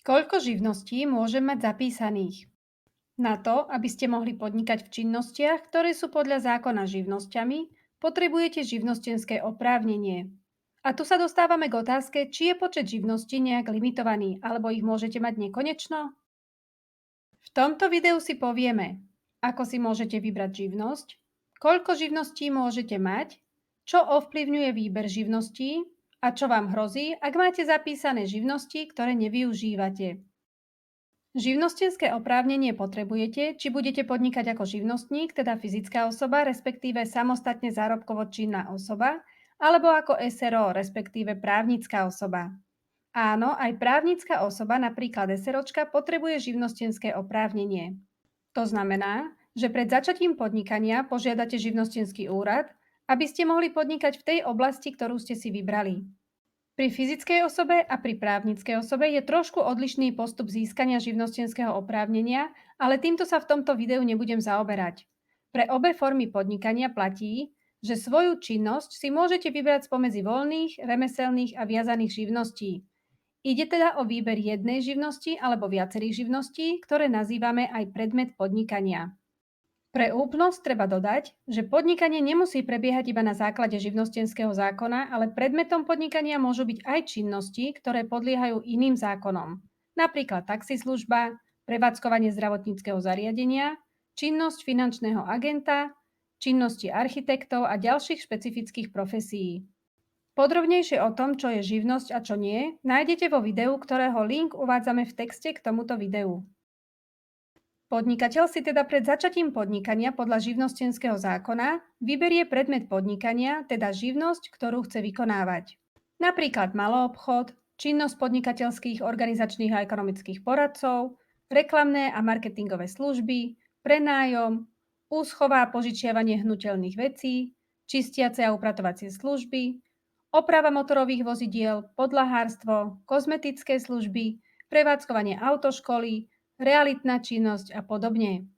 Koľko živností môžem mať zapísaných? Na to, aby ste mohli podnikať v činnostiach, ktoré sú podľa zákona živnosťami, potrebujete živnostenské oprávnenie. A tu sa dostávame k otázke, či je počet živností nejak limitovaný, alebo ich môžete mať nekonečno? V tomto videu si povieme, ako si môžete vybrať živnosť, koľko živností môžete mať, čo ovplyvňuje výber živností a čo vám hrozí, ak máte zapísané živnosti, ktoré nevyužívate. Živnostenské oprávnenie potrebujete, či budete podnikať ako živnostník, teda fyzická osoba, respektíve samostatne zárobkovo činná osoba, alebo ako SRO, respektíve právnická osoba. Áno, aj právnická osoba, napríklad SROčka, potrebuje živnostenské oprávnenie. To znamená, že pred začatím podnikania požiadate živnostenský úrad, aby ste mohli podnikať v tej oblasti, ktorú ste si vybrali. Pri fyzickej osobe a pri právnickej osobe je trošku odlišný postup získania živnostenského oprávnenia, ale týmto sa v tomto videu nebudem zaoberať. Pre obe formy podnikania platí, že svoju činnosť si môžete vybrať spomedzi voľných, remeselných a viazaných živností. Ide teda o výber jednej živnosti alebo viacerých živností, ktoré nazývame aj predmet podnikania. Pre úplnosť treba dodať, že podnikanie nemusí prebiehať iba na základe živnostenského zákona, ale predmetom podnikania môžu byť aj činnosti, ktoré podliehajú iným zákonom. Napríklad taxislužba, prevádzkovanie zdravotníckeho zariadenia, činnosť finančného agenta, činnosti architektov a ďalších špecifických profesií. Podrobnejšie o tom, čo je živnosť a čo nie, nájdete vo videu, ktorého link uvádzame v texte k tomuto videu. Podnikateľ si teda pred začatím podnikania podľa živnostenského zákona vyberie predmet podnikania, teda živnosť, ktorú chce vykonávať. Napríklad maloobchod, činnosť podnikateľských organizačných a ekonomických poradcov, reklamné a marketingové služby, prenájom, úschova a požičiavanie hnutelných vecí, čistiace a upratovacie služby, oprava motorových vozidiel, podlahárstvo, kozmetické služby, prevádzkovanie autoškoly, realitná činnosť a podobne.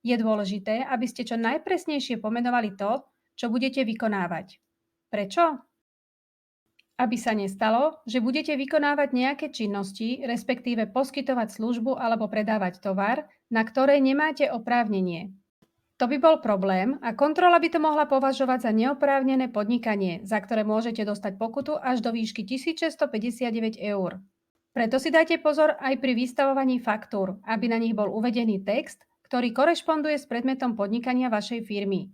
Je dôležité, aby ste čo najpresnejšie pomenovali to, čo budete vykonávať. Prečo? Aby sa nestalo, že budete vykonávať nejaké činnosti, respektíve poskytovať službu alebo predávať tovar, na ktoré nemáte oprávnenie. To by bol problém a kontrola by to mohla považovať za neoprávnené podnikanie, za ktoré môžete dostať pokutu až do výšky 1659 eur. Preto si dajte pozor aj pri vystavovaní faktúr, aby na nich bol uvedený text, ktorý korešponduje s predmetom podnikania vašej firmy.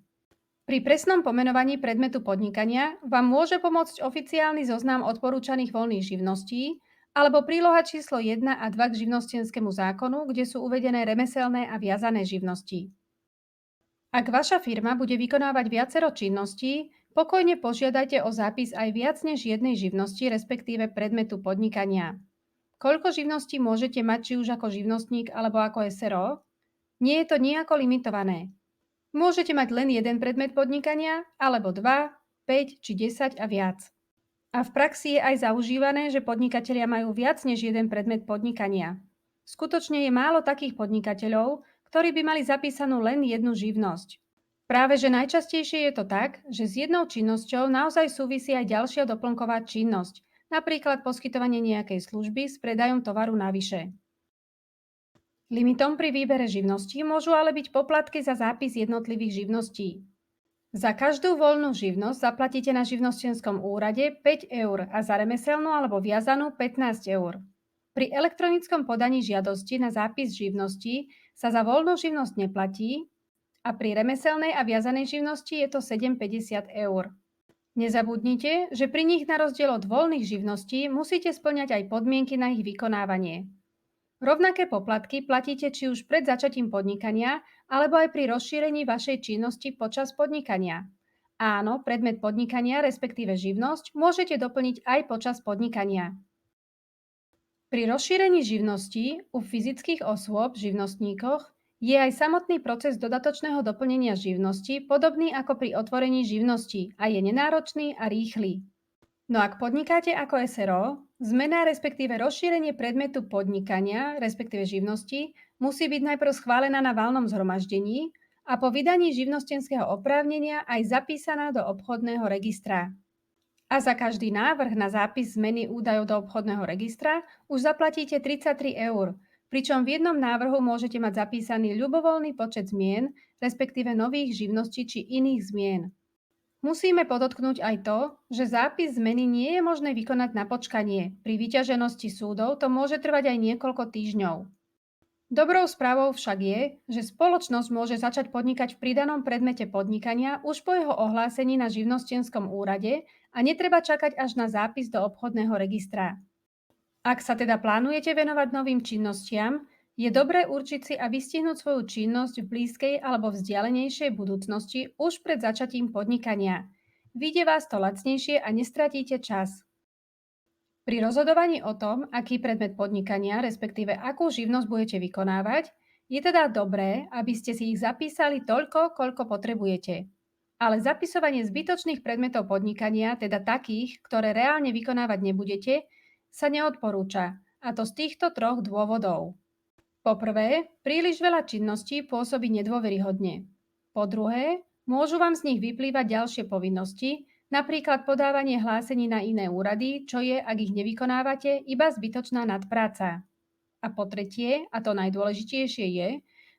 Pri presnom pomenovaní predmetu podnikania vám môže pomôcť oficiálny zoznam odporúčaných voľných živností alebo príloha číslo 1 a 2 k živnostenskému zákonu, kde sú uvedené remeselné a viazané živnosti. Ak vaša firma bude vykonávať viacero činností, pokojne požiadajte o zápis aj viac než jednej živnosti, respektíve predmetu podnikania. Koľko živností môžete mať, či už ako živnostník alebo ako SRO? Nie je to nejako limitované. Môžete mať len jeden predmet podnikania, alebo 2, 5 či 10 a viac. A v praxi je aj zaužívané, že podnikatelia majú viac než jeden predmet podnikania. Skutočne je málo takých podnikateľov, ktorí by mali zapísanú len jednu živnosť. Práve že najčastejšie je to tak, že s jednou činnosťou naozaj súvisí aj ďalšia doplnková činnosť, napríklad poskytovanie nejakej služby s predajom tovaru navyše. Limitom pri výbere živností môžu ale byť poplatky za zápis jednotlivých živností. Za každú voľnú živnosť zaplatíte na živnostenskom úrade 5 eur a za remeselnú alebo viazanú 15 eur. Pri elektronickom podaní žiadosti na zápis živnosti sa za voľnú živnosť neplatí a pri remeselnej a viazanej živnosti je to 7,50 eur. Nezabudnite, že pri nich na rozdiel od voľných živností musíte spĺňať aj podmienky na ich vykonávanie. Rovnaké poplatky platíte či už pred začatím podnikania, alebo aj pri rozšírení vašej činnosti počas podnikania. Áno, predmet podnikania, respektíve živnosť, môžete doplniť aj počas podnikania. Pri rozšírení živností u fyzických osôb, živnostníkoch, je aj samotný proces dodatočného doplnenia živnosti podobný ako pri otvorení živnosti a je nenáročný a rýchly. No ak podnikáte ako SRO, zmena respektíve rozšírenie predmetu podnikania, respektíve živnosti, musí byť najprv schválená na valnom zhromaždení a po vydaní živnostenského oprávnenia aj zapísaná do obchodného registra. A za každý návrh na zápis zmeny údajov do obchodného registra už zaplatíte 33 eur, pričom v jednom návrhu môžete mať zapísaný ľubovoľný počet zmien, respektíve nových živností či iných zmien. Musíme podotknúť aj to, že zápis zmeny nie je možné vykonať na počkanie. Pri vyťaženosti súdov to môže trvať aj niekoľko týždňov. Dobrou správou však je, že spoločnosť môže začať podnikať v pridanom predmete podnikania už po jeho ohlásení na živnostenskom úrade a netreba čakať až na zápis do obchodného registra. Ak sa teda plánujete venovať novým činnostiam, je dobré určiť si a vystihnúť svoju činnosť v blízkej alebo vzdialenejšej budúcnosti už pred začatím podnikania. Vyjde vás to lacnejšie a nestratíte čas. Pri rozhodovaní o tom, aký predmet podnikania, respektíve akú živnosť budete vykonávať, je teda dobré, aby ste si ich zapísali toľko, koľko potrebujete. Ale zapisovanie zbytočných predmetov podnikania, teda takých, ktoré reálne vykonávať nebudete, sa neodporúča, a to z týchto troch dôvodov. Po prvé, príliš veľa činností pôsobí nedôveryhodne. Po druhé, môžu vám z nich vyplývať ďalšie povinnosti, napríklad podávanie hlásení na iné úrady, čo je, ak ich nevykonávate, iba zbytočná nadpráca. A po tretie, a to najdôležitejšie je,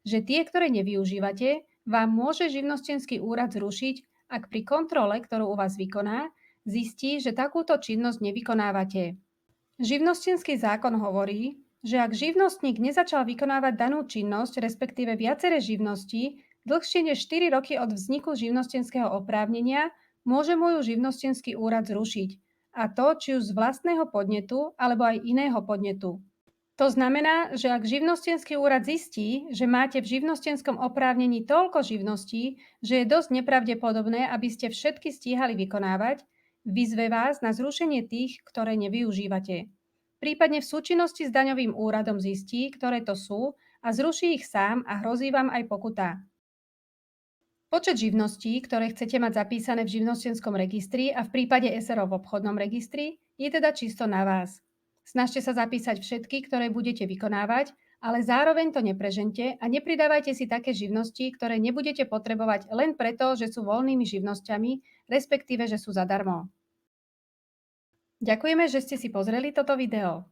že tie, ktoré nevyužívate, vám môže živnostenský úrad zrušiť, ak pri kontrole, ktorú u vás vykoná, zistí, že takúto činnosť nevykonávate. Živnostenský zákon hovorí, že ak živnostník nezačal vykonávať danú činnosť, respektíve viaceré živnosti, dlhšie než 4 roky od vzniku živnostenského oprávnenia, môže mu ju živnostenský úrad zrušiť. A to či už z vlastného podnetu, alebo aj iného podnetu. To znamená, že ak živnostenský úrad zistí, že máte v živnostenskom oprávnení toľko živností, že je dosť nepravdepodobné, aby ste všetky stíhali vykonávať, vyzve vás na zrušenie tých, ktoré nevyužívate. Prípadne v súčinnosti s daňovým úradom zistí, ktoré to sú a zruší ich sám a hrozí vám aj pokuta. Počet živností, ktoré chcete mať zapísané v živnostenskom registri a v prípade SRO v obchodnom registri, je teda čisto na vás. Snažte sa zapísať všetky, ktoré budete vykonávať, ale zároveň to neprežente a nepridávajte si také živnosti, ktoré nebudete potrebovať len preto, že sú voľnými živnosťami, respektíve, že sú zadarmo. Ďakujeme, že ste si pozreli toto video.